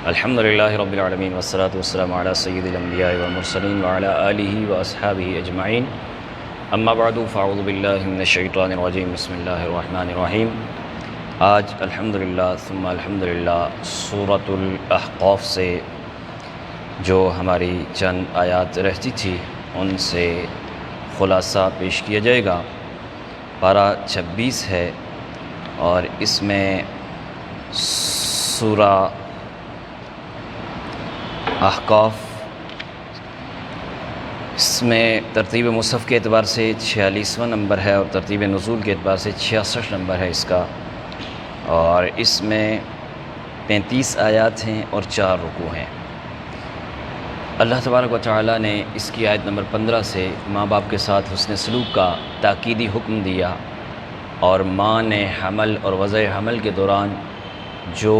الحمد للہ رب العالمین والصلاة والسلام علی سید الانبیاء والمرسلین وعلی آلہ واصحابہ اجمعین اما بعد فاعوذ باللہ من الشیطان الرجیم بسم اللہ الرحمن الرحیم۔ آج الحمدللہ ثم الحمدللہ سورۃ الاحقاف سے جو ہماری چند آیات رہتی تھی ان سے خلاصہ پیش کیا جائے گا۔ پارہ 26 ہے اور اس میں سورہ احقاف اس میں ترتیب مصحف کے اعتبار سے 46واں نمبر ہے اور ترتیب نزول کے اعتبار سے 66 نمبر ہے اس کا، اور اس میں 35 آیات ہیں اور 4 رکوع ہیں۔ اللہ تبارک و تعالیٰ نے اس کی آیت نمبر 15 سے ماں باپ کے ساتھ حسن سلوک کا تاکیدی حکم دیا، اور ماں نے حمل اور وضع حمل کے دوران جو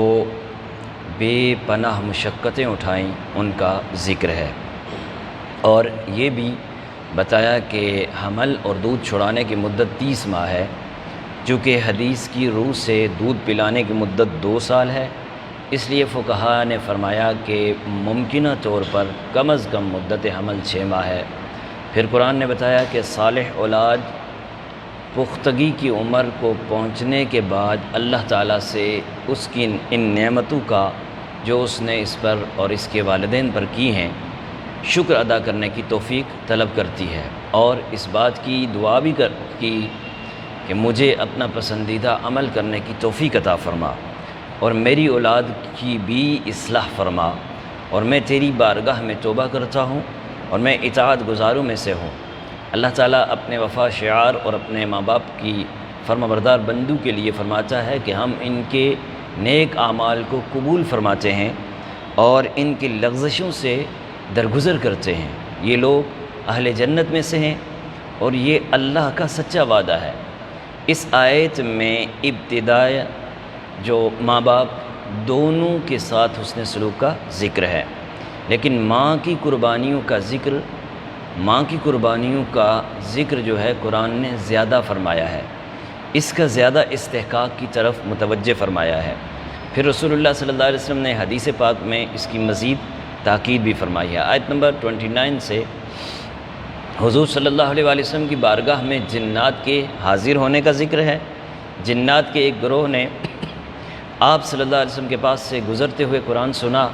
بے پناہ مشقتیں اٹھائیں ان کا ذکر ہے، اور یہ بھی بتایا کہ حمل اور دودھ چھڑانے کی مدت 30 ماہ ہے، چونکہ حدیث کی روح سے دودھ پلانے کی مدت 2 سال ہے، اس لیے فقہاء نے فرمایا کہ ممکنہ طور پر کم از کم مدت حمل 6 ماہ ہے۔ پھر قرآن نے بتایا کہ صالح اولاد پختگی کی عمر کو پہنچنے کے بعد اللہ تعالیٰ سے اس کی ان نعمتوں کا جو اس نے اس پر اور اس کے والدین پر کی ہیں شکر ادا کرنے کی توفیق طلب کرتی ہے، اور اس بات کی دعا بھی کی کہ مجھے اپنا پسندیدہ عمل کرنے کی توفیق عطا فرما، اور میری اولاد کی بھی اصلاح فرما، اور میں تیری بارگاہ میں توبہ کرتا ہوں اور میں اطاعت گزاروں میں سے ہوں۔ اللہ تعالیٰ اپنے وفا شعار اور اپنے ماں باپ کی فرما بردار بندوں کے لیے فرماتا ہے کہ ہم ان کے نیک اعمال کو قبول فرماتے ہیں اور ان کی لغزشوں سے درگزر کرتے ہیں۔ یہ لوگ اہل جنت میں سے ہیں اور یہ اللہ کا سچا وعدہ ہے۔ اس آیت میں ابتداء جو ماں باپ دونوں کے ساتھ حسن سلوک کا ذکر ہے، لیکن ماں کی قربانیوں کا ذکر جو ہے قرآن نے زیادہ فرمایا ہے، اس کا زیادہ استحقاق کی طرف متوجہ فرمایا ہے۔ پھر رسول اللہ صلی اللہ علیہ وسلم نے حدیث پاک میں اس کی مزید تاکید بھی فرمائی ہے۔ آیت نمبر 29 سے حضور صلی اللہ علیہ وآلہ وسلم کی بارگاہ میں جنات کے حاضر ہونے کا ذکر ہے۔ جنات کے ایک گروہ نے آپ صلی اللہ علیہ وسلم کے پاس سے گزرتے ہوئے قرآن سنا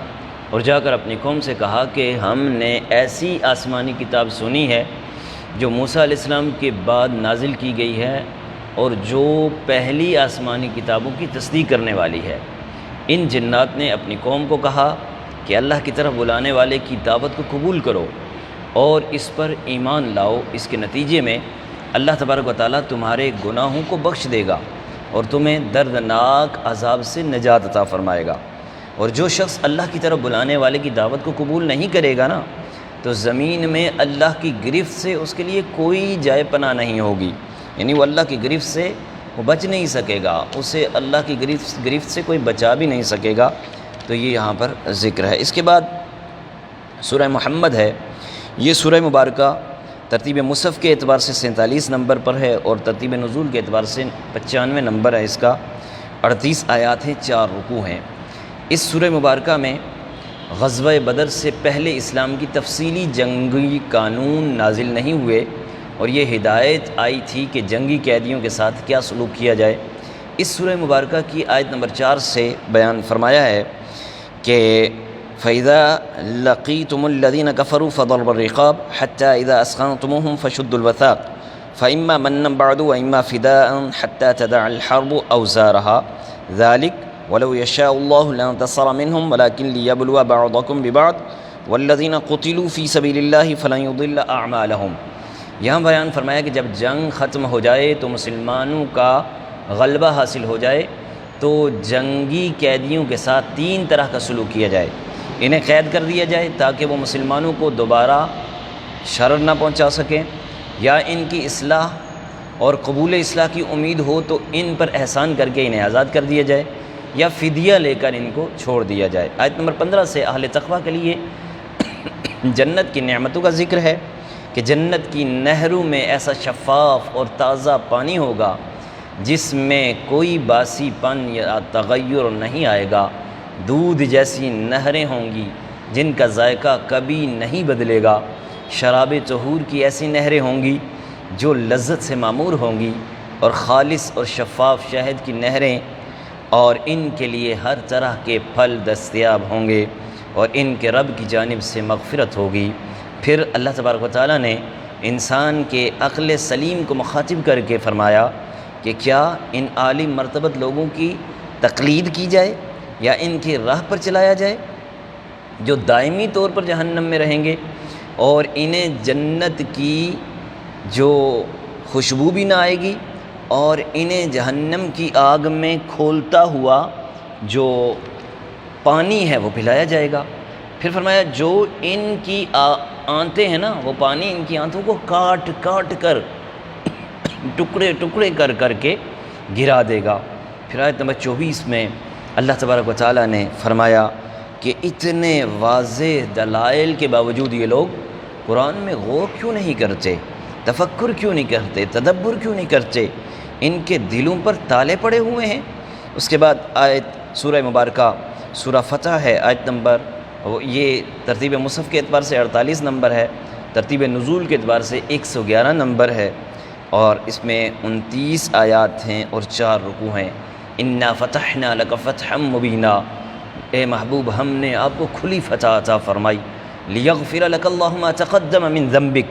اور جا کر اپنی قوم سے کہا کہ ہم نے ایسی آسمانی کتاب سنی ہے جو موسیٰ علیہ السلام کے بعد نازل کی گئی ہے اور جو پہلی آسمانی کتابوں کی تصدیق کرنے والی ہے۔ ان جنات نے اپنی قوم کو کہا کہ اللہ کی طرف بلانے والے کی دعوت کو قبول کرو اور اس پر ایمان لاؤ، اس کے نتیجے میں اللہ تبارک و تعالیٰ تمہارے گناہوں کو بخش دے گا اور تمہیں دردناک عذاب سے نجات عطا فرمائے گا۔ اور جو شخص اللہ کی طرف بلانے والے کی دعوت کو قبول نہیں کرے گا نا، تو زمین میں اللہ کی گرفت سے اس کے لیے کوئی جائے پناہ نہیں ہوگی، یعنی وہ اللہ کی گرفت سے وہ بچ نہیں سکے گا، اسے اللہ کی گرفت سے کوئی بچا بھی نہیں سکے گا۔ تو یہ یہاں پر ذکر ہے۔ اس کے بعد سورہ محمد ہے۔ یہ سورہ مبارکہ ترتیب مصحف کے اعتبار سے 47 نمبر پر ہے اور ترتیب نزول کے اعتبار سے 95 نمبر ہے اس کا، 38 آیات ہیں، 4 رکوع ہیں۔ اس سورہ مبارکہ میں غزوہ بدر سے پہلے اسلام کی تفصیلی جنگی قانون نازل نہیں ہوئے، اور یہ ہدایت آئی تھی کہ جنگی قیدیوں کے ساتھ کیا سلوک کیا جائے۔ اس سورہ مبارکہ کی آیت نمبر 4 سے بیان فرمایا ہے کہ فَإِذَا لَقِيتُمُ الَّذِينَ كَفَرُوا فَضَرْبَ الرِّقَابِ حَتَّى إِذَا أَثْخَنْتُمُوهُمْ فَشُدُّوا الْوَثَاقَ فَإِمَّا مَنًّا بَعْدُ وَإِمَّا فِدَاءً حَتَّى تَدَعَ الْحَرْبُ أَوْزَارَهَا ذَلِكَ وَلَوْ يَشَاءُ اللَّهُ لَانتَصَرَ مِنْهُمْ وَلَكِنْ لِيَبْلُوَ بَعْضَكُمْ بِبَعْضٍ وَالَّذِينَ قُتِلُوا فِي سَبِيلِ اللَّهِ فَلَنْ يُضِلَّ أَعْمَالَهُمْ۔ یہاں بیان فرمایا کہ جب جنگ ختم ہو جائے تو مسلمانوں کا غلبہ حاصل ہو جائے تو جنگی قیدیوں کے ساتھ 3 طرح کا سلوک کیا جائے۔ انہیں قید کر دیا جائے تاکہ وہ مسلمانوں کو دوبارہ شر نہ پہنچا سکیں، یا ان کی اصلاح اور قبول اصلاح کی امید ہو تو ان پر احسان کر کے انہیں آزاد کر دیا جائے، یا فدیہ لے کر ان کو چھوڑ دیا جائے۔ آیت نمبر 15 سے اہل تقویٰ کے لیے جنت کی نعمتوں کا ذکر ہے کہ جنت کی نہروں میں ایسا شفاف اور تازہ پانی ہوگا جس میں کوئی باسی پن یا تغیر نہیں آئے گا، دودھ جیسی نہریں ہوں گی جن کا ذائقہ کبھی نہیں بدلے گا، شراب طہور کی ایسی نہریں ہوں گی جو لذت سے معمور ہوں گی، اور خالص اور شفاف شہد کی نہریں، اور ان کے لیے ہر طرح کے پھل دستیاب ہوں گے، اور ان کے رب کی جانب سے مغفرت ہوگی۔ پھر اللہ تبارک و تعالیٰ نے انسان کے عقل سلیم کو مخاطب کر کے فرمایا کہ کیا ان عالی مرتبت لوگوں کی تقلید کی جائے یا ان کی راہ پر چلایا جائے جو دائمی طور پر جہنم میں رہیں گے، اور انہیں جنت کی جو خوشبو بھی نہ آئے گی، اور انہیں جہنم کی آگ میں کھولتا ہوا جو پانی ہے وہ پلایا جائے گا۔ پھر فرمایا جو ان کی آنتیں ہیں نا، وہ پانی ان کی آنتوں کو کاٹ کاٹ کر ٹکڑے ٹکڑے کر کر کے گرا دے گا۔ پھر آیت نمبر 24 میں اللہ تبارک و تعالیٰ نے فرمایا کہ اتنے واضح دلائل کے باوجود یہ لوگ قرآن میں غور کیوں نہیں کرتے، تفکر کیوں نہیں کرتے، تدبر کیوں نہیں کرتے، ان کے دلوں پر تالے پڑے ہوئے ہیں۔ اس کے بعد آیت سورہ مبارکہ سورہ فتح ہے، آیت نمبر یہ ترتیب مصحف کے اعتبار سے 48 نمبر ہے، ترتیب نزول کے اعتبار سے 111 نمبر ہے، اور اس میں 29 آیات ہیں اور 4 رکوع ہیں۔ انا فتحنا لک فتحا مبینا، اے محبوب ہم نے آپ کو کھلی فتح عطا فرمائی، لیغفر لک اللہ ما تقدم من ذنبک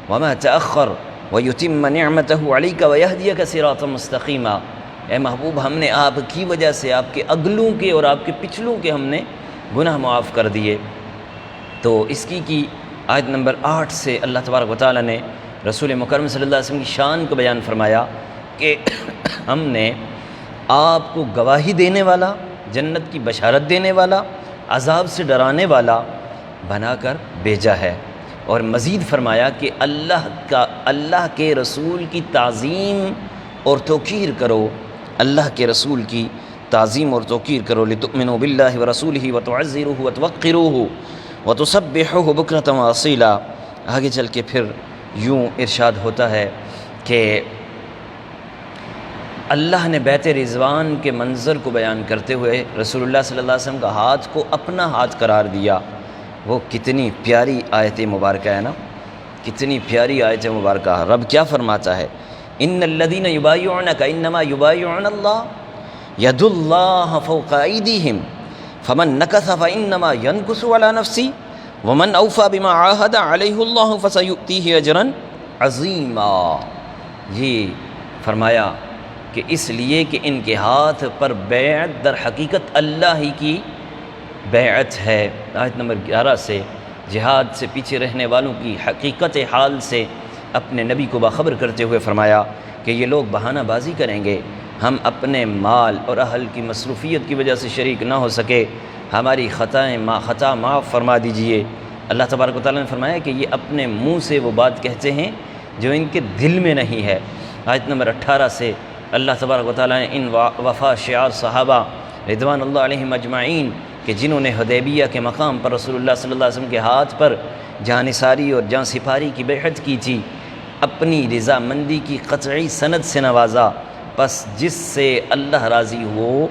وما تأخر ویتم نعمتہ علیک ویہدیک صراطا مستقیما۔ اے محبوب ہم نے آپ کی وجہ سے آپ کے اگلوں کے اور آپ کے پچھلوں کے ہم نے گناہ معاف کر دیے۔ تو اس کی آیت نمبر 8 سے اللہ تبارک و تعالیٰ نے رسول مکرم صلی اللہ علیہ وسلم کی شان کو بیان فرمایا کہ ہم نے آپ کو گواہی دینے والا، جنت کی بشارت دینے والا، عذاب سے ڈرانے والا بنا کر بھیجا ہے۔ اور مزید فرمایا کہ اللہ کے رسول کی تعظیم اور توقیر کرو، اللہ کے رسول کی تعظیم اور توقیر کرو، لتؤمنوا باللہ ورسولہ وتعزروہ وتوقروہ وتسبحوہ بکرۃ واصیلا۔ آگے چل کے پھر یوں ارشاد ہوتا ہے کہ اللہ نے بیت رضوان کے منظر کو بیان کرتے ہوئے رسول اللہ صلی اللہ علیہ وسلم کا ہاتھ کو اپنا ہاتھ قرار دیا۔ وہ کتنی پیاری آیت مبارکہ ہے نا، کتنی پیاری آیت مبارکہ۔ رب کیا فرماتا ہے؟ ان الذین یبایعونک انما یبایعون اللہ ید اللہ فوق ایدیہم فمن نکث فانما ینکث علی نفسہ ومن اوفی بما عاہد علیہ اللہ فسیؤتیہ اجرا عظیما۔ یہ فرمایا کہ اس لیے کہ ان کے ہاتھ پر بیعت در حقیقت اللہ ہی کی بیعت ہے۔ آیت نمبر 11 سے جہاد سے پیچھے رہنے والوں کی حقیقت حال سے اپنے نبی کو باخبر کرتے ہوئے فرمایا کہ یہ لوگ بہانہ بازی کریں گے، ہم اپنے مال اور اہل کی مصروفیت کی وجہ سے شریک نہ ہو سکے، ہماری خطا معاف فرما دیجئے۔ اللہ تبارک و تعالیٰ نے فرمایا کہ یہ اپنے منہ سے وہ بات کہتے ہیں جو ان کے دل میں نہیں ہے۔ آیت نمبر 18 سے اللہ تبارک و تعالیٰ نے ان وفا شعار صحابہ رضوان اللہ علیہم اجمعین کہ جنہوں نے حدیبیہ کے مقام پر رسول اللہ صلی اللہ علیہ وسلم کے ہاتھ پر جاں نثاری اور جاں سپاری کی بیعت کی تھی، اپنی رضامندی کی قطعی سند سے نوازا، پس جس سے اللہ راضی ہو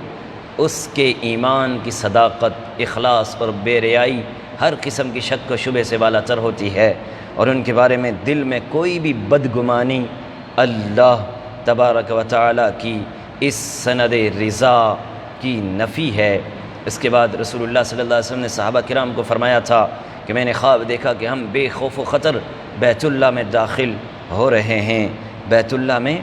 اس کے ایمان کی صداقت، اخلاص اور بے ریائی ہر قسم کی شک و شبہ سے بالا تر ہوتی ہے، اور ان کے بارے میں دل میں کوئی بھی بدگمانی اللہ تبارک و تعالیٰ کی اس سند رضا کی نفی ہے۔ اس کے بعد رسول اللہ صلی اللہ علیہ وسلم نے صحابہ کرام کو فرمایا تھا کہ میں نے خواب دیکھا کہ ہم بے خوف و خطر بیت اللہ میں داخل ہو رہے ہیں، بیت اللہ میں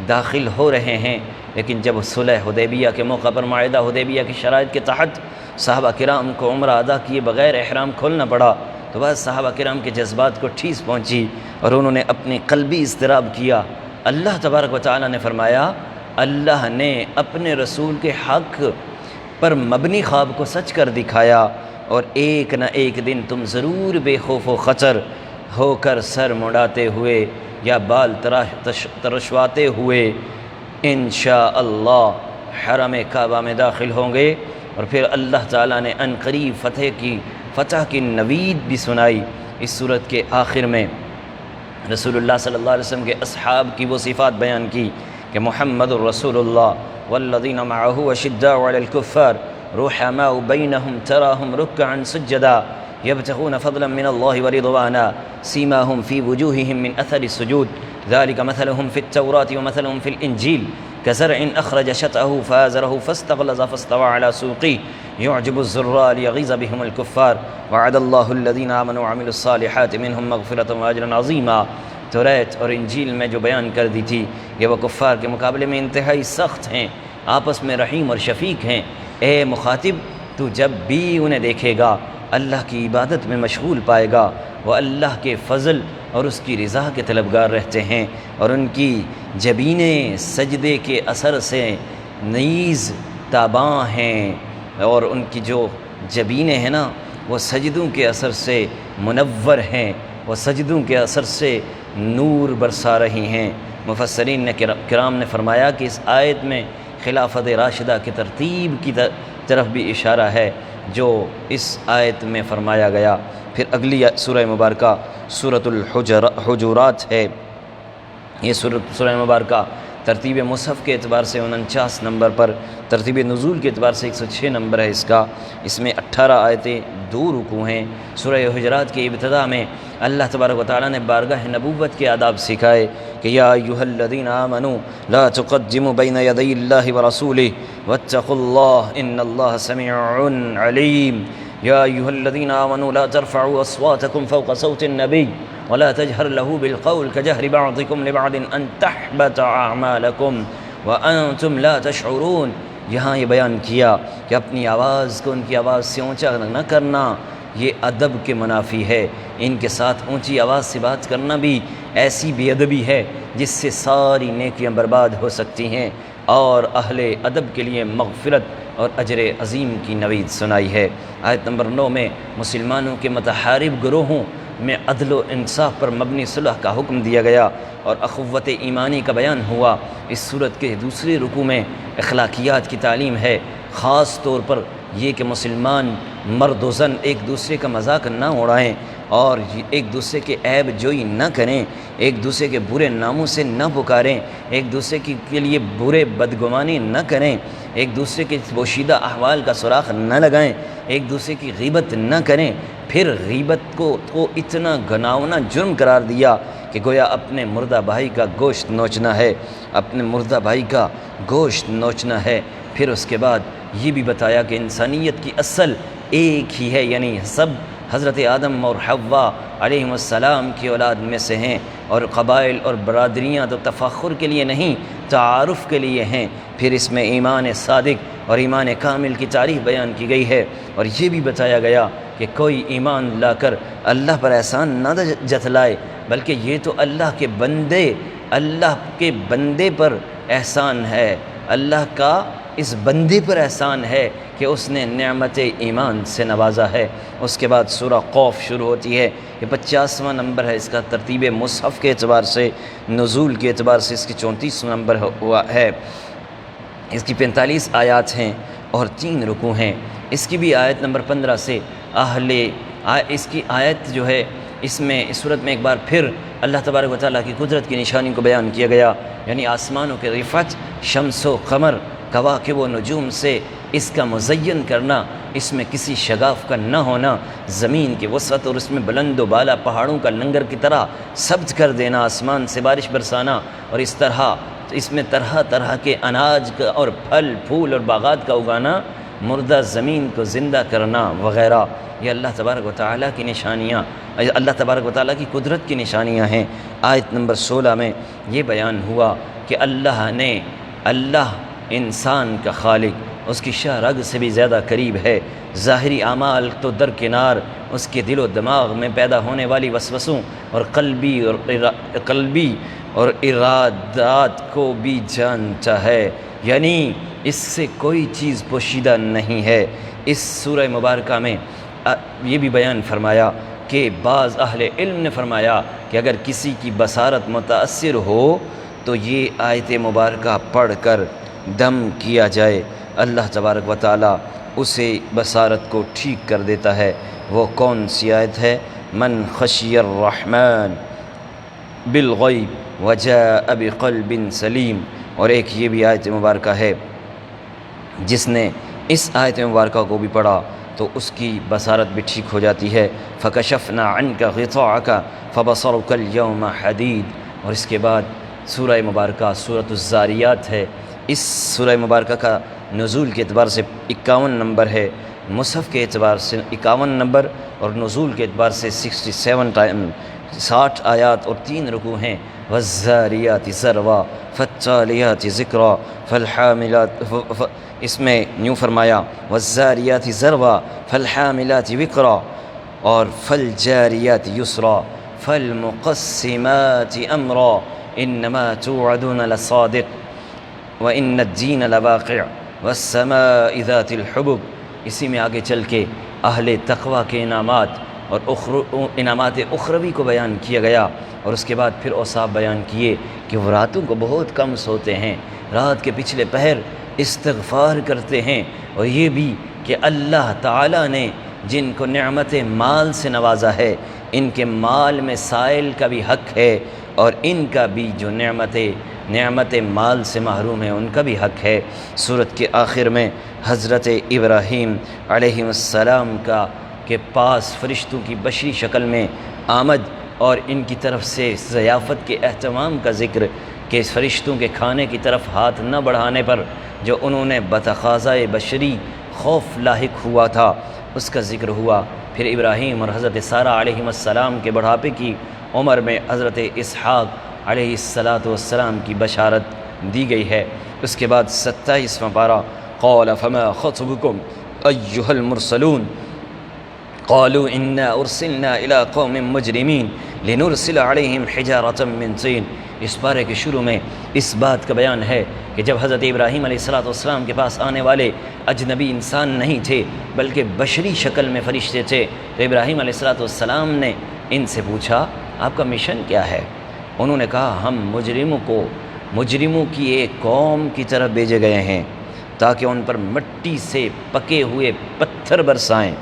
داخل ہو رہے ہیں، لیکن جب صلح حدیبیہ کے موقع پر معاہدہ حدیبیہ کی شرائط کے تحت صحابہ کرام کو عمرہ ادا کیے بغیر احرام کھولنا پڑا تو بعض صحابہ کرام کے جذبات کو ٹھیس پہنچی اور انہوں نے اپنی قلبی اضطراب کیا۔ اللہ تبارک و تعالیٰ نے فرمایا اللہ نے اپنے رسول کے حق پر مبنی خواب کو سچ کر دکھایا، اور ایک نہ ایک دن تم ضرور بے خوف و خطر ہو کر سر مڑاتے ہوئے یا بال ترشواتے ہوئے انشاءاللہ حرم کعبہ میں داخل ہوں گے۔ اور پھر اللہ تعالیٰ نے ان قریب فتح کی نوید بھی سنائی۔ اس صورت کے آخر میں رسول اللہ صلی اللہ علیہ وسلم کے اصحاب کی وہ صفات بیان کی کہ محمد الرسول اللہ والذین معہ اشداء علی الکفار رحماء بينهم تراهم ركعا سجدا يبتغون فضلا من الله ورضوانا سيماهم في وجوههم من أثر السجود ذلك مثلهم في التوراة ومثلهم في الإنجيل كزرع أخرج شطأه فآزره فاستغلظ فاستوى على سوقه يعجب الزراء ليغيظ بهم الكفار وعد الله الذين آمنوا وعملوا الصالحات منهم مغفرة وأجرا عظيما۔ توریت اور انجیل میں جو بیان کر دی تھی کہ وہ کفار کے مقابلے میں انتہائی سخت ہیں، آپس میں رحیم اور شفیق ہیں۔ اے مخاطب، تو جب بھی انہیں دیکھے گا اللہ کی عبادت میں مشغول پائے گا، وہ اللہ کے فضل اور اس کی رضا کے طلبگار رہتے ہیں، اور ان کی جبینیں سجدے کے اثر سے نیز تاباں ہیں، اور ان کی جو جبینیں ہیں نا وہ سجدوں کے اثر سے منور ہیں، وہ سجدوں کے اثر سے نور برسا رہی ہیں۔ مفسرین نے کرام نے فرمایا کہ اس آیت میں خلافت راشدہ کی ترتیب کی طرف بھی اشارہ ہے جو اس آیت میں فرمایا گیا۔ پھر اگلی سورہ مبارکہ سورۃ الحجرات ہے۔ یہ سورہ مبارکہ ترتیب مصحف کے اعتبار سے 49 نمبر پر، ترتیب نزول کے اعتبار سے 106 نمبر ہے اس کا۔ اس میں 18 آیتیں، 2 رکوع ہیں۔ سورہ حجرات کی ابتدا میں اللہ تبارک و تعالیٰ نے بارگاہ نبوت کے آداب سکھائے کہ یا ایھا الذین آمنوا لا تقدموا بین یدی اللہ ورسولہ واتقوا اللہ ان اللہ سمیع علیم۔ یا ایھا الذین آمنوا لا ترفعوا اصواتکم فوق صوت النبی ولا تجهر له بالقول كجهر بعضكم لبعض ان تحبط اعمالكم وانتم لا تشعرون۔ یہاں یہ بیان کیا کہ اپنی آواز کو ان کی آواز سے اونچا نہ کرنا، یہ ادب کے منافی ہے۔ ان کے ساتھ اونچی آواز سے بات کرنا بھی ایسی بے ادبی ہے جس سے ساری نیکیاں برباد ہو سکتی ہیں، اور اہل ادب کے لیے مغفرت اور اجر عظیم کی نوید سنائی ہے۔ آیت نمبر 9 میں مسلمانوں کے متحارب گروہوں میں عدل و انصاف پر مبنی صلح کا حکم دیا گیا اور اخوت ایمانی کا بیان ہوا۔ اس صورت کے دوسرے رکوع میں اخلاقیات کی تعلیم ہے، خاص طور پر یہ کہ مسلمان مرد و زن ایک دوسرے کا مذاق نہ اڑائیں اور ایک دوسرے کے عیب جوئی نہ کریں، ایک دوسرے کے برے ناموں سے نہ پکاریں، ایک دوسرے کے لیے برے بدگمانی نہ کریں، ایک دوسرے کے پوشیدہ احوال کا سراغ نہ لگائیں، ایک دوسرے کی غیبت نہ کریں۔ پھر غیبت کو اتنا گناؤنا جرم قرار دیا کہ گویا اپنے مردہ بھائی کا گوشت نوچنا ہے، اپنے مردہ بھائی کا گوشت نوچنا ہے۔ پھر اس کے بعد یہ بھی بتایا کہ انسانیت کی اصل ایک ہی ہے، یعنی سب حضرت آدم اور حوا علیہ السلام کی اولاد میں سے ہیں، اور قبائل اور برادریاں تو تفاخر کے لیے نہیں، تعارف کے لیے ہیں۔ پھر اس میں ایمان صادق اور ایمان کامل کی تعریف بیان کی گئی ہے، اور یہ بھی بتایا گیا کہ کوئی ایمان لا کر اللہ پر احسان نہ جتلائے، بلکہ یہ تو اللہ کے بندے پر احسان ہے، اللہ کا اس بندے پر احسان ہے کہ اس نے نعمت ایمان سے نوازا ہے۔ اس کے بعد سورہ قوف شروع ہوتی ہے، یہ 50واں نمبر ہے اس کا ترتیب مصحف کے اعتبار سے، نزول کے اعتبار سے اس کی 34 نمبر ہوا ہے۔ اس کی 45 آیات ہیں اور 3 رکوع ہیں۔ اس کی بھی آیت نمبر 15 سے اس کی آیت جو ہے اس میں اس صورت میں ایک بار پھر اللہ تبارک و تعالیٰ کی قدرت کی نشانی کو بیان کیا گیا، یعنی آسمانوں کے رفعت، شمس و قمر، کواکب و نجوم سے اس کا مزین کرنا، اس میں کسی شگاف کا نہ ہونا، زمین کی وسعت اور اس میں بلند و بالا پہاڑوں کا لنگر کی طرح ثبت کر دینا، آسمان سے بارش برسانا، اور اس میں طرح طرح کے اناج کا اور پھل پھول اور باغات کا اگانا، مردہ زمین کو زندہ کرنا وغیرہ، یہ اللہ تبارک و تعالیٰ کی نشانیاں، اللہ تبارک و تعالیٰ کی قدرت کی نشانیاں ہیں۔ آیت نمبر 16 میں یہ بیان ہوا کہ اللہ انسان کا خالق اس کی شاہ رگ سے بھی زیادہ قریب ہے۔ ظاہری اعمال تو درکنار، اس کے دل و دماغ میں پیدا ہونے والی وسوسوں اور قلبی اور ارادات کو بھی جانتا ہے، یعنی اس سے کوئی چیز پوشیدہ نہیں ہے۔ اس سورہ مبارکہ میں یہ بھی بیان فرمایا کہ بعض اہل علم نے فرمایا کہ اگر کسی کی بصارت متاثر ہو تو یہ آیت مبارکہ پڑھ کر دم کیا جائے، اللہ تبارک و تعالیٰ اسے بصارت کو ٹھیک کر دیتا ہے۔ وہ کون سی آیت ہے؟ من خشی الرحمن بالغیب وجاء بقلب سلیم، اور ایک یہ بھی آیت مبارکہ ہے جس نے اس آیت مبارکہ کو بھی پڑھا تو اس کی بصارت بھی ٹھیک ہو جاتی ہے۔ فَكَشَفْنَا عَنْكَ غِطَاءَكَ فَبَصَرُكَ الْيَوْمَ حَدِيدٌ۔ اور اس کے بعد سورہ مبارکہ سورۃ الذاریات ہے۔ اس سورہ مبارکہ کا نزول کے اعتبار سے 51 نمبر ہے، مصحف کے اعتبار سے 51 نمبر، اور نزول کے اعتبار سے 60 آیات اور 3 رکوع ہیں۔ وَالذَّارِيَاتِ ذَرْوًا فَالتَّالِيَاتِ ذِكْرًا فَالْحَامِلَاتِ، اس میں یوں فرمایا وَالذَّارِيَاتِ ذَرْوًا فَالْحَامِلَاتِ وِقْرًا، اور فَالْجَارِيَاتِ يُسْرًا فَالْمُقَسِّمَاتِ أَمْرًا إِنَّمَا تُوعَدُونَ لَصَادِقٌ وَإِنَّ الدِّينَ لَوَاقِعٌ وَالسَّمَاءِ ذَاتِ الْحُبُبِ۔ اسی میں آگے چل کے اہل تقویٰ کے انعامات اور انعامات اخروی کو بیان کیا گیا، اور اس کے بعد پھر اوصاف بیان کیے کہ وہ راتوں کو بہت کم سوتے ہیں، رات کے پچھلے پہر استغفار کرتے ہیں، اور یہ بھی کہ اللہ تعالیٰ نے جن کو نعمت مال سے نوازا ہے، ان کے مال میں سائل کا بھی حق ہے، اور ان کا بھی جو نعمت مال سے محروم ہے ان کا بھی حق ہے۔ سورت کے آخر میں حضرت ابراہیم علیہ السلام کے پاس فرشتوں کی بشری شکل میں آمد اور ان کی طرف سے ضیافت کے اہتمام کا ذکر، کہ اس فرشتوں کے کھانے کی طرف ہاتھ نہ بڑھانے پر جو انہوں نے بتقاضائے بشری خوف لاحق ہوا تھا اس کا ذکر ہوا۔ پھر ابراہیم اور حضرت سارہ علیہ السلام کے بڑھاپے کی عمر میں حضرت اسحاق علیہ السلام کی بشارت دی گئی ہے۔ اس کے بعد 27واں پارہ قال فما خطبكم ایھا المرسلون قالوا انا ارسلنا الى قوم مجرمین لنرسل علیہم حجارۃ من طین۔ اس پارے کے شروع میں اس بات کا بیان ہے کہ جب حضرت ابراہیم علیہ السلام کے پاس آنے والے اجنبی انسان نہیں تھے بلکہ بشری شکل میں فرشتے تھے، تو ابراہیم علیہ السلام نے ان سے پوچھا آپ کا مشن کیا ہے؟ انہوں نے کہا ہم مجرموں کی ایک قوم کی طرف بھیجے گئے ہیں تاکہ ان پر مٹی سے پکے ہوئے پتھر برسائیں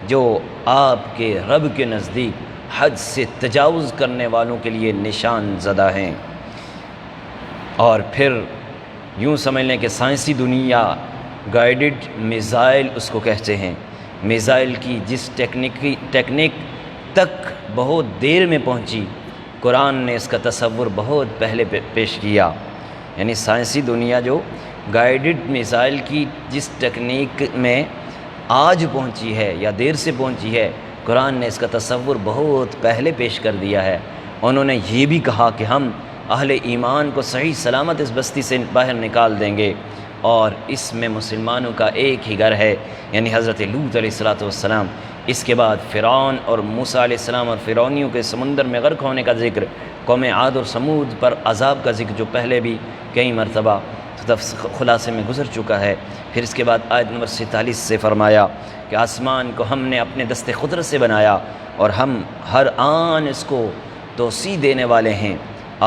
جو آپ کے رب کے نزدیک حد سے تجاوز کرنے والوں کے لیے نشان زدہ ہیں۔ اور پھر یوں سمجھ لیں کہ سائنسی دنیا گائیڈڈ میزائل اس کو کہتے ہیں، میزائل کی جس ٹیکنیک تک بہت دیر میں پہنچی، قرآن نے اس کا تصور بہت پہلے پیش کیا۔ یعنی سائنسی دنیا جو گائیڈڈ میزائل کی جس ٹیکنیک میں آج پہنچی ہے یا دیر سے پہنچی ہے، قرآن نے اس کا تصور بہت پہلے پیش کر دیا ہے۔ انہوں نے یہ بھی کہا کہ ہم اہل ایمان کو صحیح سلامت اس بستی سے باہر نکال دیں گے، اور اس میں مسلمانوں کا ایک ہی گھر ہے، یعنی حضرت لوط علیہ السلام۔ اس کے بعد فرعون اور موسیٰ علیہ السلام اور فرعونیوں کے سمندر میں غرق ہونے کا ذکر، قوم عاد اور سمود پر عذاب کا ذکر جو پہلے بھی کئی مرتبہ خلاصے میں گزر چکا ہے۔ پھر اس کے بعد آیت نمبر 47 سے فرمایا کہ آسمان کو ہم نے اپنے دست قدرت سے بنایا اور ہم ہر آن اس کو توسیع دینے والے ہیں۔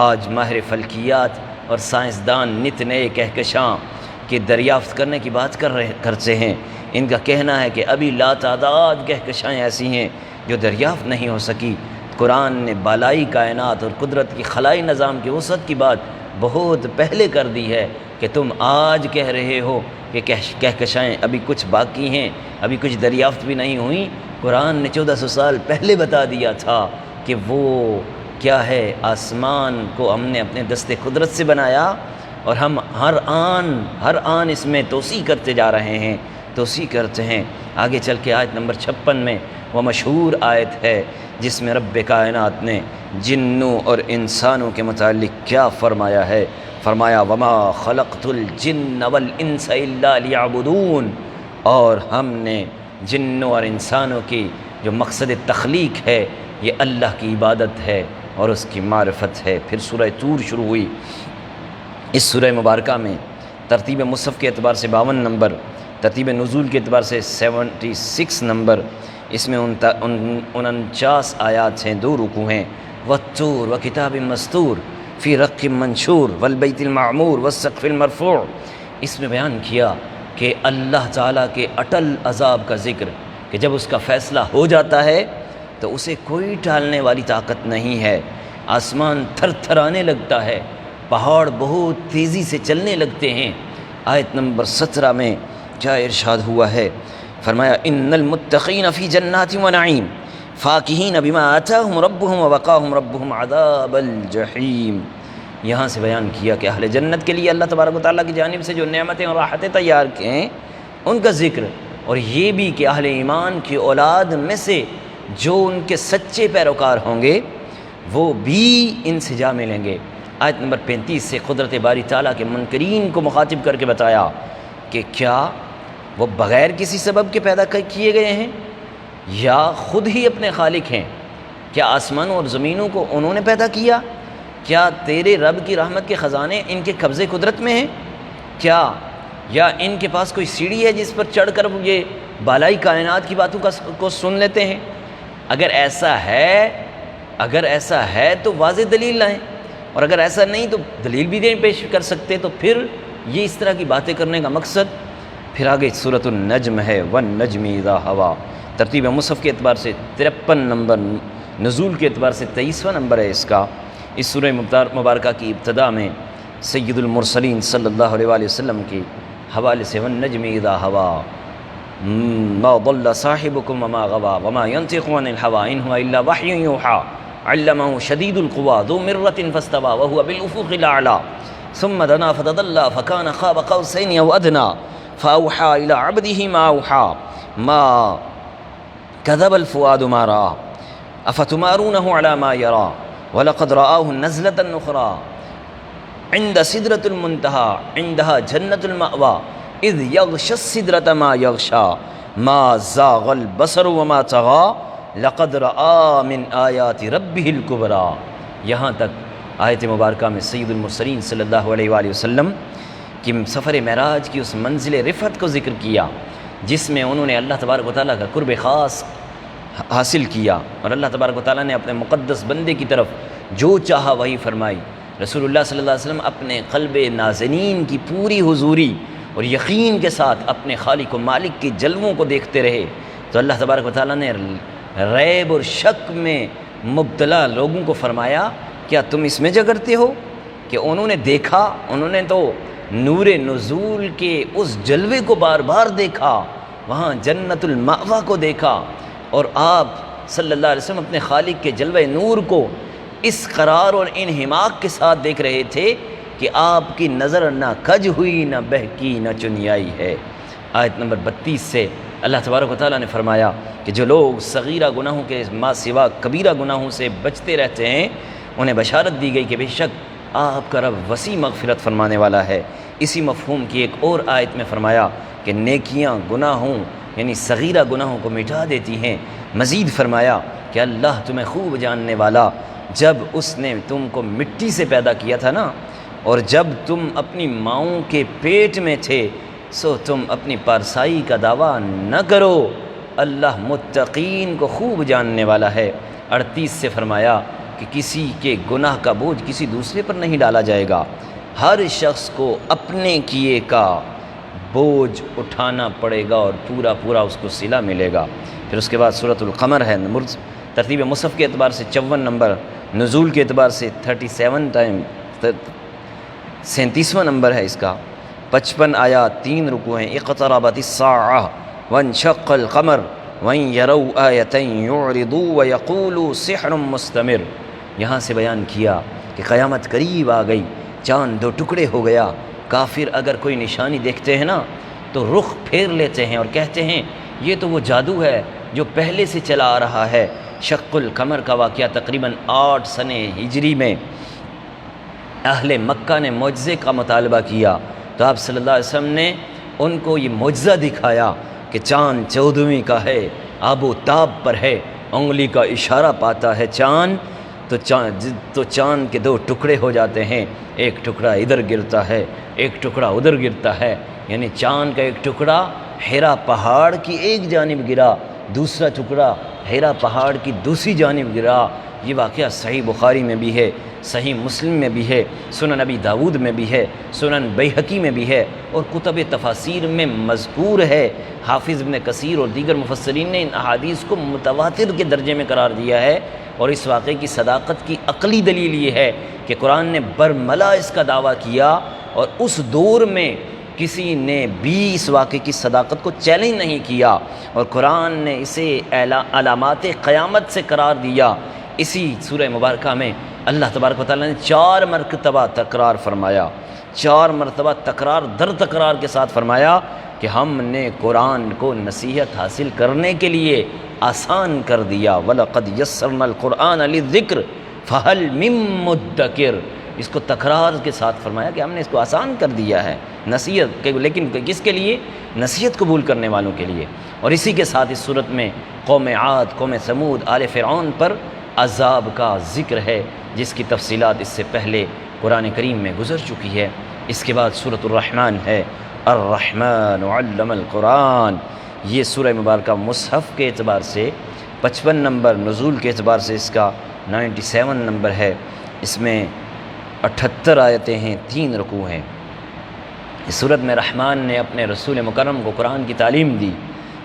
آج ماہر فلکیات اور سائنسدان نت نئے کہکشاں کے دریافت کرنے کی بات کرتے ہیں۔ ان کا کہنا ہے کہ ابھی لاتعداد کہکشائیں ایسی ہیں جو دریافت نہیں ہو سکی۔ قرآن نے بالائی کائنات اور قدرت کی خلائی نظام کی وسعت کی بات بہت پہلے کر دی ہے کہ تم آج کہہ رہے ہو کہ کہکشائیں ابھی کچھ باقی ہیں، ابھی کچھ دریافت بھی نہیں ہوئی۔ قرآن نے 1400 سال پہلے بتا دیا تھا کہ وہ کیا ہے، آسمان کو ہم نے اپنے دست قدرت سے بنایا اور ہم ہر آن اس میں توسیع کرتے جا رہے ہیں، توسیع کرتے ہیں۔ آگے چل کے آیت نمبر 56 میں وہ مشہور آیت ہے جس میں رب کائنات نے جنوں اور انسانوں کے متعلق کیا فرمایا ہے۔ فرمایا وما خلقت الجن والانس الا لیعبدون، اور ہم نے جنوں اور انسانوں کی جو مقصد تخلیق ہے یہ اللہ کی عبادت ہے اور اس کی معرفت ہے۔ پھر سورہ طور شروع ہوئی۔ اس سورہ مبارکہ میں ترتیب مصحف کے اعتبار سے 52 نمبر، ترتیب نزول کے اعتبار سے 76 نمبر، اس میں 49 آیات ہیں، 2 رکوع ہیں۔ والطور وکتاب مستور فی رق منشور والبیت المعمور والسقف المرفوع۔ اس میں بیان کیا کہ اللہ تعالیٰ کے اٹل عذاب کا ذکر، کہ جب اس کا فیصلہ ہو جاتا ہے تو اسے کوئی ٹالنے والی طاقت نہیں ہے۔ آسمان تھر تھرانے لگتا ہے، پہاڑ بہت تیزی سے چلنے لگتے ہیں۔ آیت نمبر 17 میں کیا ارشاد ہوا ہے، فرمایا ان المتقین فی جنات و نعیم فاکہین بما آتاہم ربہم ووقاہم ربہم عذاب الجحیم۔ یہاں سے بیان کیا کہ اہل جنت کے لیے اللہ تبارک و تعالیٰ کی جانب سے جو نعمتیں اور راحتیں تیار کی ہیں ان کا ذکر، اور یہ بھی کہ اہل ایمان کی اولاد میں سے جو ان کے سچے پیروکار ہوں گے وہ بھی ان سے جا ملیں گے۔ آیت نمبر 35 سے قدرت باری تعالیٰ کے منکرین کو مخاطب کر کے بتایا کہ کیا وہ بغیر کسی سبب کے پیدا کیے گئے ہیں یا خود ہی اپنے خالق ہیں؟ کیا آسمانوں اور زمینوں کو انہوں نے پیدا کیا؟ کیا تیرے رب کی رحمت کے خزانے ان کے قبضے قدرت میں ہیں کیا؟ یا ان کے پاس کوئی سیڑھی ہے جس پر چڑھ کر یہ بالائی کائنات کی باتوں کو سن لیتے ہیں؟ اگر ایسا ہے تو واضح دلیل لائیں، اور اگر ایسا نہیں تو دلیل بھی نہیں پیش کر سکتے، تو پھر یہ اس طرح کی باتیں کرنے کا مقصد؟ پھر آگے سورۃ النجم ہے، والنجم اذا ہوا، ترتیب مصحف کے اعتبار سے 53 نمبر، نزول کے اعتبار سے 23واں نمبر ہے اس کا۔ اس سورہ مبارکہ کی ابتدا میں سید المرسلین صلی اللہ علیہ وآلہ وسلم کے حوالے سے والنجم اذا ہوا ما ضل صاحبكم وما غوا وما ينطق عن الهوى ان هو الا وحي يوحى علمه شديد القوى ذو مرة فاستوى وهو بالافق الاعلى ثم دنا فتدلى فكان قاب قوسين او ادنى فاوحى الى عبده ما اوحى ما كذب الفؤاد ما راى افتمارونه على ما يرى ولقد رآه نزلة اخرى عند سدرة المنتهى عندها جنة المأوى اذ یغشی السدرة ما یغشی ما زاغ البصر وما طغى لقد رآ من آیات ربہ الکبریٰ۔ یہاں تک آیت مبارکہ میں سید المرسلین صلی اللہ علیہ وآلہ وسلم کی سفر معراج کی اس منزل رفعت کو ذکر کیا جس میں انہوں نے اللہ تبارک و تعالیٰ کا قرب خاص حاصل کیا، اور اللہ تبارک و تعالیٰ نے اپنے مقدس بندے کی طرف جو چاہا وہی فرمائی۔ رسول اللہ صلی اللہ علیہ وسلم اپنے قلب ناظرین کی پوری حضوری اور یقین کے ساتھ اپنے خالق و مالک کے جلووں کو دیکھتے رہے، تو اللہ تبارک و تعالیٰ نے ریب اور شک میں مبتلا لوگوں کو فرمایا کیا تم اس میں جگرتے ہو کہ انہوں نے دیکھا، انہوں نے تو نور نزول کے اس جلوے کو بار بار دیکھا، وہاں جنت المأویٰ کو دیکھا، اور آپ صلی اللہ علیہ وسلم اپنے خالق کے جلوہ نور کو اس قرار اور انہماک کے ساتھ دیکھ رہے تھے کہ آپ کی نظر نہ کج ہوئی نہ بہکی نہ چنیائی ہے۔ آیت نمبر 32 سے اللہ تبارک و تعالیٰ نے فرمایا کہ جو لوگ صغیرہ گناہوں کے ما سوا کبیرہ گناہوں سے بچتے رہتے ہیں انہیں بشارت دی گئی کہ بے شک آپ کا رب وسیع مغفرت فرمانے والا ہے۔ اسی مفہوم کی ایک اور آیت میں فرمایا کہ نیکیاں گناہوں یعنی صغیرہ گناہوں کو مٹا دیتی ہیں۔ مزید فرمایا کہ اللہ تمہیں خوب جاننے والا، جب اس نے تم کو مٹی سے پیدا کیا تھا نا، اور جب تم اپنی ماؤں کے پیٹ میں تھے سو تم اپنی پارسائی کا دعویٰ نہ کرو، اللہ متقین کو خوب جاننے والا ہے۔ 38 سے فرمایا کہ کسی کے گناہ کا بوجھ کسی دوسرے پر نہیں ڈالا جائے گا، ہر شخص کو اپنے کیے کا بوجھ اٹھانا پڑے گا اور پورا پورا اس کو صلہ ملے گا۔ پھر اس کے بعد سورۃ القمر ہے، ترتیب مصحف کے اعتبار سے 54 نمبر، نزول کے اعتبار سے 37واں نمبر ہے اس کا، 55 آیات، 3 رکوع ہیں۔ اقتربت الساعة وانشق القمر وإن يروا آية يعرضوا ويقولوا سحر مستمر۔ یہاں سے بیان کیا کہ قیامت قریب آ گئی، چاند 2 ٹکڑے ہو گیا۔ کافر اگر کوئی نشانی دیکھتے ہیں نا تو رخ پھیر لیتے ہیں اور کہتے ہیں یہ تو وہ جادو ہے جو پہلے سے چلا آ رہا ہے۔ شق القمر کا واقعہ تقریباً 8 سنہ ہجری میں اہل مکہ نے معجزے کا مطالبہ کیا، تو آپ صلی اللہ علیہ وسلم نے ان کو یہ معجزہ دکھایا کہ چاند 14ویں کا ہے، آب و تاب پر ہے، انگلی کا اشارہ پاتا ہے چاند تو چاند کے 2 ٹکڑے ہو جاتے ہیں، ایک ٹکڑا ادھر گرتا ہے ایک ٹکڑا ادھر گرتا ہے، یعنی چاند کا ایک ٹکڑا ہیرا پہاڑ کی ایک جانب گرا، دوسرا ٹکڑا ہیرا پہاڑ کی دوسری جانب گرا۔ یہ واقعہ صحیح بخاری میں بھی ہے، صحیح مسلم میں بھی ہے، سنن ابی داود میں بھی ہے، سنن بیہقی میں بھی ہے، اور کتب تفاسیر میں مذکور ہے۔ حافظ ابن کثیر اور دیگر مفسرین نے ان احادیث کو متواتر کے درجے میں قرار دیا ہے، اور اس واقعے کی صداقت کی عقلی دلیل یہ ہے کہ قرآن نے برملا اس کا دعویٰ کیا، اور اس دور میں کسی نے بھی اس واقعے کی صداقت کو چیلنج نہیں کیا، اور قرآن نے اسے علامات قیامت سے قرار دیا۔ اسی سورہ مبارکہ میں اللہ تبارک و تعالیٰ نے 4 مرتبہ تکرار فرمایا، 4 مرتبہ تکرار در تکرار کے ساتھ فرمایا کہ ہم نے قرآن کو نصیحت حاصل کرنے کے لیے آسان کر دیا۔ وَلَقَدْ يَسَّرْنَا الْقُرْآنَ لِلذِّكْرِ فَهَلْ مِن مُّدَّكِرٍ، اس کو تکرار کے ساتھ فرمایا کہ ہم نے اس کو آسان کر دیا ہے نصیحت کے، لیکن کس کے لیے؟ نصیحت قبول کرنے والوں کے لیے۔ اور اسی کے ساتھ اس صورت میں قوم عاد، قوم ثمود، آل فرعون پر عذاب کا ذکر ہے، جس کی تفصیلات اس سے پہلے قرآن کریم میں گزر چکی ہے۔ اس کے بعد سورۃ الرحمن ہے، الرحمن علم القرآن۔ یہ سورہ مبارکہ مصحف کے اعتبار سے 55 نمبر، نزول کے اعتبار سے اس کا 97 نمبر ہے۔ اس میں 78 آیتیں ہیں، 3 رکوع ہیں۔ اس صورت میں رحمان نے اپنے رسول مکرم کو قرآن کی تعلیم دی،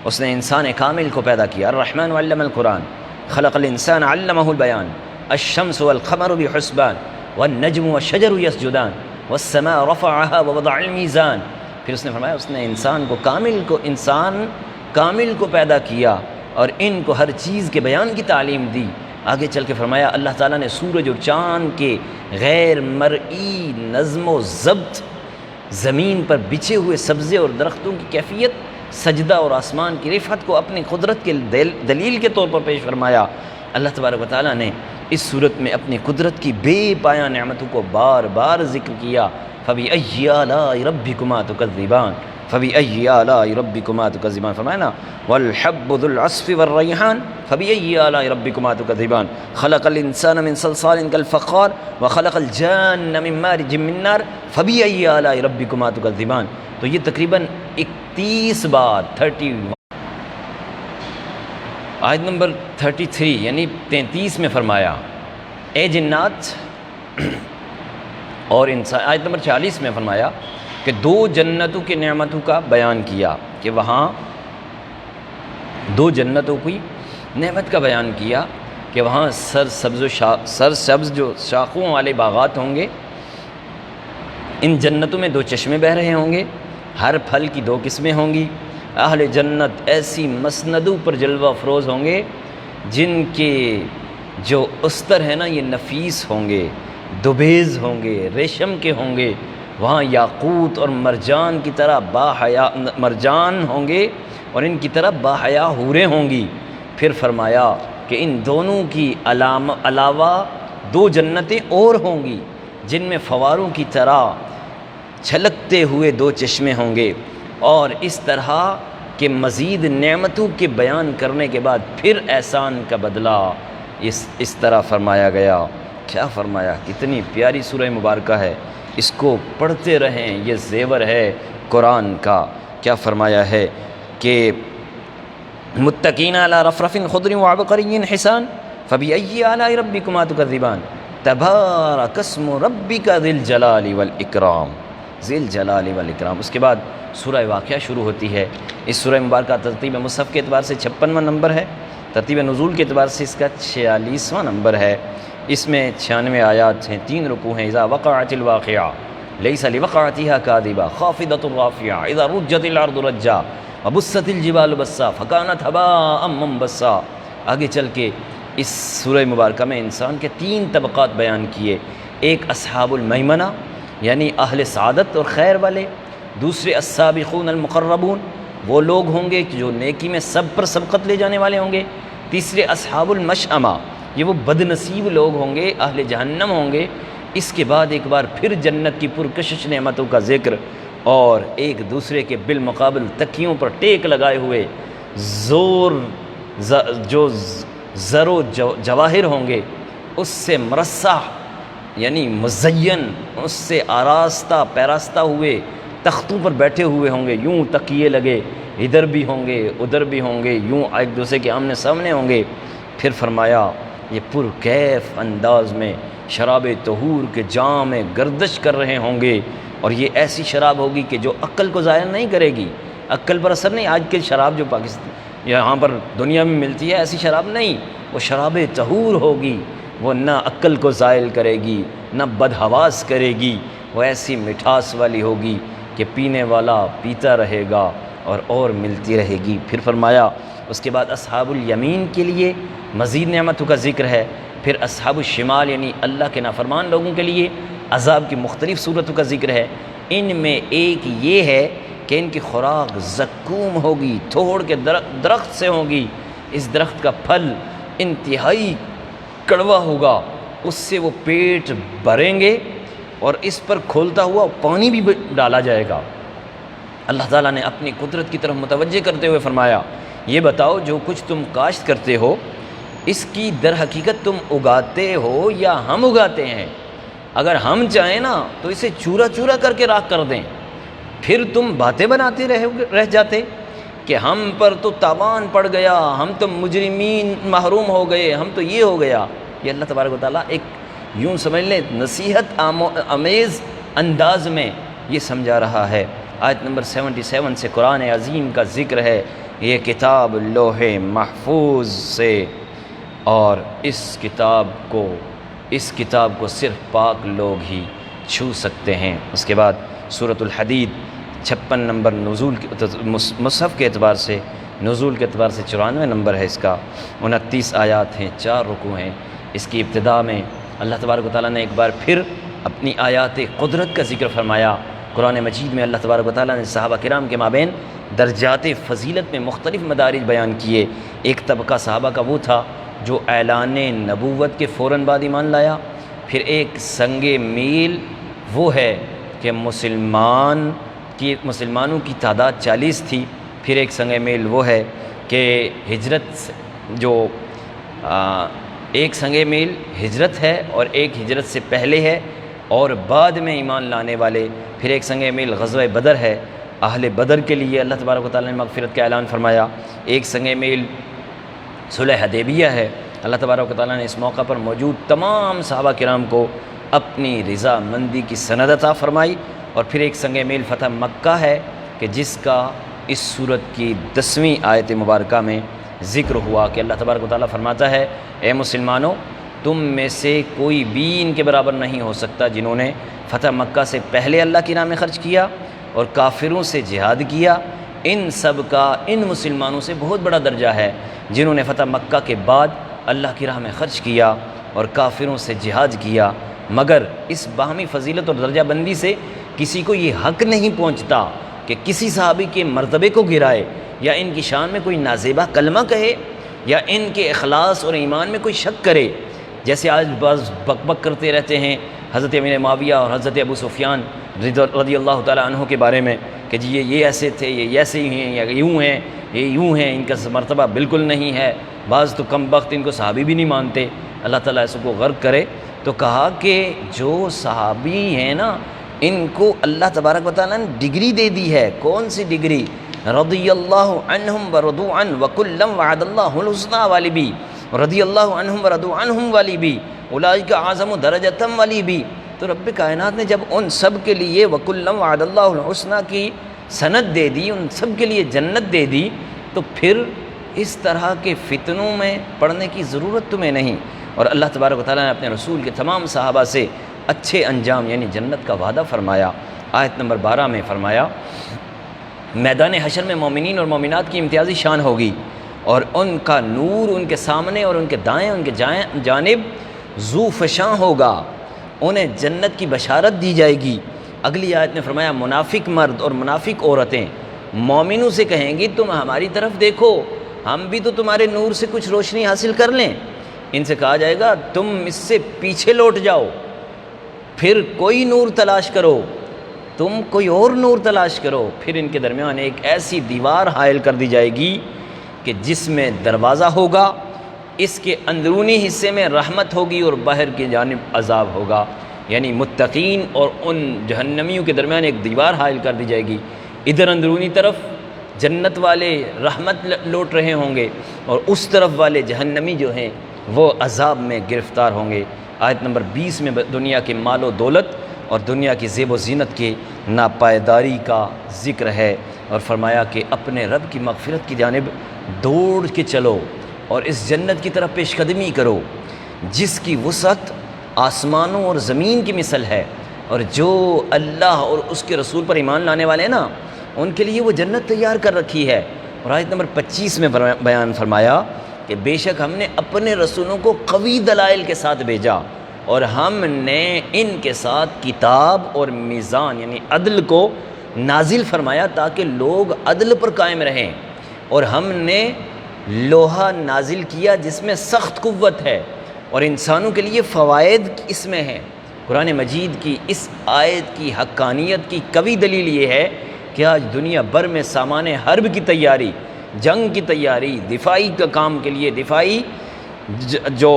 اس نے انسان کامل کو پیدا کیا۔ الرحمن علم القرآن خلق الانسان علمہ البیان، الشمس والقمر بحسبان والنجم والشجر یسجدان والسماء رفعها ووضع المیزان۔ پھر اس نے فرمایا اس نے انسان کامل کو پیدا کیا اور ان کو ہر چیز کے بیان کی تعلیم دی۔ آگے چل کے فرمایا اللہ تعالیٰ نے سورج اور چاند کے غیر مرئی نظم و ضبط، زمین پر بچھے ہوئے سبزے اور درختوں کی کیفیت، سجدہ اور آسمان کی رفعت کو اپنی قدرت کے دلیل کے طور پر پیش فرمایا۔ اللہ تبارک و تعالیٰ نے اس صورت میں اپنی قدرت کی بے پایہ نعمتوں کو بار بار ذکر کیا۔ فَبِأَيِّ آلَاءِ رَبِّكُمَا تُكَذِّبَانِ فَبِأَيِّ آلَاءِ رَبِّكُمَا تُكَذِّبَانِ، فرمایا نا وَالْحَبُّ ذُو الْعَصْفِ وَالرَّيْحَانِ فَبِأَيِّ آلَاءِ رَبِّكُمَا تُكَذِّبَانِ خَلَقَ الْإِنسَانَ مِنْ صَلْصَالٍ كَالْفَخَّارِ وَخَلَقَ الْجَانَّ مِنْ مَارِجٍ مِنْ نَارٍ فَبِأَيِّ آلَاءِ رَبِّكُمَا تُكَذِّبَانِ۔ تو یہ تقریباً 31 بار 31 آیت نمبر 33 یعنی 33 میں فرمایا اے جنات اور انسان۔ آیت نمبر 40 میں فرمایا کہ 2 جنتوں کی نعمتوں کا بیان کیا، کہ وہاں 2 جنتوں کی نعمت کا بیان کیا کہ وہاں سرسبز جو شاخوں والے باغات ہوں گے، ان جنتوں میں 2 چشمے بہہ رہے ہوں گے، ہر پھل کی 2 قسمیں ہوں گی۔ اہل جنت ایسی مسندوں پر جلوہ افروز ہوں گے جن کے جو استر ہیں نا یہ نفیس ہوں گے، دوبیز ہوں گے، ریشم کے ہوں گے۔ وہاں یاقوت اور مرجان کی طرح مرجان ہوں گے اور ان کی طرح باحیا حوریں ہوں گی۔ پھر فرمایا کہ ان دونوں کی علاوہ 2 جنتیں اور ہوں گی جن میں فواروں کی طرح چھلکتے ہوئے 2 چشمے ہوں گے۔ اور اس طرح کہ مزید نعمتوں کے بیان کرنے کے بعد پھر احسان کا بدلہ اس طرح فرمایا گیا۔ کیا فرمایا، کتنی پیاری سورہ مبارکہ ہے، اس کو پڑھتے رہیں، یہ زیور ہے قرآن کا۔ کیا فرمایا ہے کہ متقین علی رفرف خضر وعبقری حسان فبأي آلاء ربكما تكذبان تبارک اسم ربک ذی الجلال والاکرام، ذی الجلال والاکرام۔ اس کے بعد سورہ واقعہ شروع ہوتی ہے۔ اس سورہ مبارکہ ترتیب مصحف کے اعتبار سے 56واں نمبر ہے، ترتیب نزول کے اعتبار سے اس کا 46واں نمبر ہے۔ اس میں 96 آیات ہیں، 3 رکوع ہیں۔ اذا وقعت الواقعہ لیس لوقعتها کاذبہ خافضۃ رافعہ اذا رجت الارض رجا وبست الجبال بسا فکانت ہباء منبثا۔ آگے چل کے اس سورہ مبارکہ میں انسان کے 3 طبقات بیان کیے، ایک اصحاب المیمنہ یعنی اہل سعادت اور خیر والے، دوسرے السابقون المقربون وہ لوگ ہوں گے جو نیکی میں سب پر سبقت لے جانے والے ہوں گے، تیسرے اصحاب المشأمہ یہ وہ بد نصیب لوگ ہوں گے، اہل جہنم ہوں گے۔ اس کے بعد ایک بار پھر جنت کی پرکشش نعمتوں کا ذکر اور ایک دوسرے کے بالمقابل تکیوں پر ٹیک لگائے ہوئے جو زر و جواہر ہوں گے اس سے مرصع یعنی مزین، اس سے آراستہ پیراستہ ہوئے تختوں پر بیٹھے ہوئے ہوں گے، یوں تکیے لگے، ادھر بھی ہوں گے ادھر بھی ہوں گے، یوں ایک دوسرے کے آمنے سامنے ہوں گے۔ پھر فرمایا یہ پرکیف انداز میں شراب طہور کے جام میں گردش کر رہے ہوں گے، اور یہ ایسی شراب ہوگی کہ جو عقل کو ظاہر نہیں کرے گی، عقل پر اثر نہیں۔ آج کی شراب جو پاکستان یہاں پر دنیا میں ملتی ہے ایسی شراب نہیں، وہ شراب طہور ہوگی، وہ نہ عقل کو زائل کرے گی نہ بدحواس کرے گی، وہ ایسی مٹھاس والی ہوگی کہ پینے والا پیتا رہے گا اور ملتی رہے گی۔ پھر فرمایا اس کے بعد اصحاب الیمین کے لیے مزید نعمتوں کا ذکر ہے۔ پھر اصحاب الشمال یعنی اللہ کے نافرمان لوگوں کے لیے عذاب کی مختلف صورتوں کا ذکر ہے۔ ان میں ایک یہ ہے کہ ان کی خوراک زقوم ہوگی، تھوڑ کے درخت سے ہوگی، اس درخت کا پھل انتہائی کڑوا ہوگا، اس سے وہ پیٹ بھریں گے اور اس پر کھولتا ہوا پانی بھی ڈالا جائے گا۔ اللہ تعالیٰ نے اپنی قدرت کی طرف متوجہ کرتے ہوئے فرمایا یہ بتاؤ جو کچھ تم کاشت کرتے ہو اس کی در حقیقت تم اگاتے ہو یا ہم اگاتے ہیں؟ اگر ہم چاہیں نا تو اسے چورا چورا کر کے راکھ کر دیں، پھر تم باتیں بناتے رہ جاتے کہ ہم پر تو تاوان پڑ گیا، ہم تو مجرمین محروم ہو گئے، ہم تو یہ ہو گیا۔ یہ اللہ تبارک و تعالیٰ ایک یوں سمجھ لیں نصیحت آمیز انداز میں یہ سمجھا رہا ہے۔ آیت نمبر 77 سے قرآن عظیم کا ذکر ہے، یہ کتاب لوح محفوظ سے، اور اس کتاب کو صرف پاک لوگ ہی چھو سکتے ہیں۔ اس کے بعد سورۃ الحدید 56 نمبر نزول مصحف کے اعتبار سے، نزول کے اعتبار سے 94 نمبر ہے اس کا، 29 آیات ہیں، 4 رکوع ہیں۔ اس کی ابتدا میں اللہ تبارک و تعالیٰ نے ایک بار پھر اپنی آیات قدرت کا ذکر فرمایا۔ قرآن مجید میں اللہ تبارک و تعالیٰ نے صحابہ کرام کے مابین درجات فضیلت میں مختلف مدارج بیان کیے۔ ایک طبقہ صحابہ کا وہ تھا جو اعلان نبوت کے فوراً بعد ایمان لایا، پھر ایک سنگ میل وہ ہے کہ مسلمانوں کی تعداد 40 تھی، پھر ایک سنگ میل وہ ہے کہ ایک سنگ میل ہجرت ہے اور ایک ہجرت سے پہلے ہے اور بعد میں ایمان لانے والے، پھر ایک سنگ میل غزوہ بدر ہے، اہل بدر کے لیے اللہ تبارک و تعالیٰ نے مغفرت کا اعلان فرمایا۔ ایک سنگ میل صلح حدیبیہ ہے، اللہ تبارک و تعالیٰ نے اس موقع پر موجود تمام صحابہ کرام کو اپنی رضا مندی کی سند عطا فرمائی، اور پھر ایک سنگ میل فتح مکہ ہے کہ جس کا اس سورت کی 10ویں آیت مبارکہ میں ذکر ہوا کہ اللہ تبارک و تعالیٰ فرماتا ہے اے مسلمانوں تم میں سے کوئی بھی ان کے برابر نہیں ہو سکتا جنہوں نے فتح مکہ سے پہلے اللہ کی راہ میں خرچ کیا اور کافروں سے جہاد کیا، ان سب کا ان مسلمانوں سے بہت بڑا درجہ ہے جنہوں نے فتح مکہ کے بعد اللہ کی راہ میں خرچ کیا اور کافروں سے جہاد کیا، مگر اس باہمی فضیلت اور درجہ بندی سے کسی کو یہ حق نہیں پہنچتا کہ کسی صحابی کے مرتبے کو گرائے یا ان کی شان میں کوئی نازیبہ کلمہ کہے یا ان کے اخلاص اور ایمان میں کوئی شک کرے، جیسے آج بعض بک بک کرتے رہتے ہیں حضرت امیر معاویہ اور حضرت ابو سفیان رضی اللہ تعالیٰ عنہ کے بارے میں کہ جی یہ ایسے تھے، یہ ایسے ہی ہیں، یا یوں ہیں، یہ یوں ہیں، ان کا مرتبہ بالکل نہیں ہے، بعض تو کم بخت ان کو صحابی بھی نہیں مانتے، اللہ تعالیٰ اس کو غرق کرے۔ تو کہا کہ جو صحابی ہیں نا ان کو اللہ تبارک و تعالیٰ نے ڈگری دے دی ہے، کون سی ڈگری؟ رضی اللہ عنہم ورضوا عنہ وکلا وعد اللہ الحسنی والی بھی، رضی اللہ عنہم ورضوا عنہم والی بھی، اولئک اعظم درجۃ والی بھی۔ تو رب کائنات نے جب ان سب کے لیے وکلا وعد اللہ الحسنی کی سند دے دی، ان سب کے لیے جنت دے دی، تو پھر اس طرح کے فتنوں میں پڑنے کی ضرورت تمہیں نہیں۔ اور اللہ تبارک و تعالیٰ نے اپنے رسول کے تمام صحابہ سے اچھے انجام یعنی جنت کا وعدہ فرمایا۔ آیت نمبر 12 میں فرمایا میدان حشر میں مومنین اور مومنات کی امتیازی شان ہوگی اور ان کا نور ان کے سامنے اور ان کے دائیں ان کے جانب ذو فشاں ہوگا، انہیں جنت کی بشارت دی جائے گی۔ اگلی آیت نے فرمایا منافق مرد اور منافق عورتیں مومنوں سے کہیں گی تم ہماری طرف دیکھو، ہم بھی تو تمہارے نور سے کچھ روشنی حاصل کر لیں۔ ان سے کہا جائے گا تم اس سے پیچھے لوٹ جاؤ، پھر کوئی نور تلاش کرو، تم کوئی اور نور تلاش کرو۔ پھر ان کے درمیان ایک ایسی دیوار حائل کر دی جائے گی کہ جس میں دروازہ ہوگا، اس کے اندرونی حصے میں رحمت ہوگی اور باہر کی جانب عذاب ہوگا، یعنی متقین اور ان جہنمیوں کے درمیان ایک دیوار حائل کر دی جائے گی، ادھر اندرونی طرف جنت والے رحمت لوٹ رہے ہوں گے اور اس طرف والے جہنمی جو ہیں وہ عذاب میں گرفتار ہوں گے۔ آیت نمبر 20 میں دنیا کے مال و دولت اور دنیا کی زیب و زینت کے ناپائیداری کا ذکر ہے، اور فرمایا کہ اپنے رب کی مغفرت کی جانب دوڑ کے چلو اور اس جنت کی طرف پیش قدمی کرو جس کی وسعت آسمانوں اور زمین کی مثل ہے، اور جو اللہ اور اس کے رسول پر ایمان لانے والے ہیں نا، ان کے لیے وہ جنت تیار کر رکھی ہے۔ اور آیت نمبر 25 میں بیان فرمایا کہ بے شک ہم نے اپنے رسولوں کو قوی دلائل کے ساتھ بھیجا، اور ہم نے ان کے ساتھ کتاب اور میزان یعنی عدل کو نازل فرمایا تاکہ لوگ عدل پر قائم رہیں، اور ہم نے لوہا نازل کیا جس میں سخت قوت ہے، اور انسانوں کے لیے فوائد اس میں ہیں۔ قرآن مجید کی اس آیت کی حقانیت کی قوی دلیل یہ ہے کہ آج دنیا بھر میں سامان حرب کی تیاری، جنگ کی تیاری، دفاعی کا کام کے لیے، دفاعی جو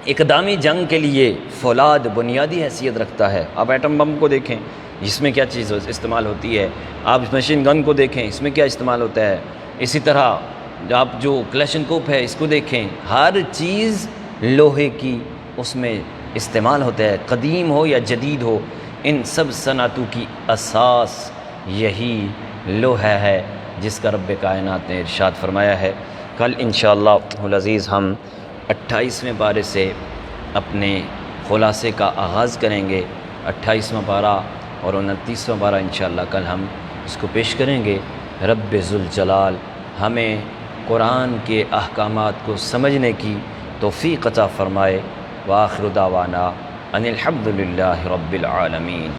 اقدامی جنگ کے لیے فولاد بنیادی حیثیت رکھتا ہے۔ آپ ایٹم بم کو دیکھیں، اس میں کیا چیز استعمال ہوتی ہے، آپ مشین گن کو دیکھیں، اس میں کیا استعمال ہوتا ہے، اسی طرح آپ جو کلیشنکوف ہے اس کو دیکھیں، ہر چیز لوہے کی اس میں استعمال ہوتا ہے، قدیم ہو یا جدید ہو، ان سب صنعتوں کی اساس یہی لوہا ہے جس کا رب کائنات نے ارشاد فرمایا ہے۔ کل انشاءاللہ العزیز ہم 28ویں پارے سے اپنے خلاصے کا آغاز کریں گے۔ 28واں پارہ اور 29واں پارہ انشاءاللہ کل ہم اس کو پیش کریں گے۔ رب ذوالجلال ہمیں قرآن کے احکامات کو سمجھنے کی توفیق عطا فرمائے۔ وآخر دعوانا ان الحمد للہ رب العالمین۔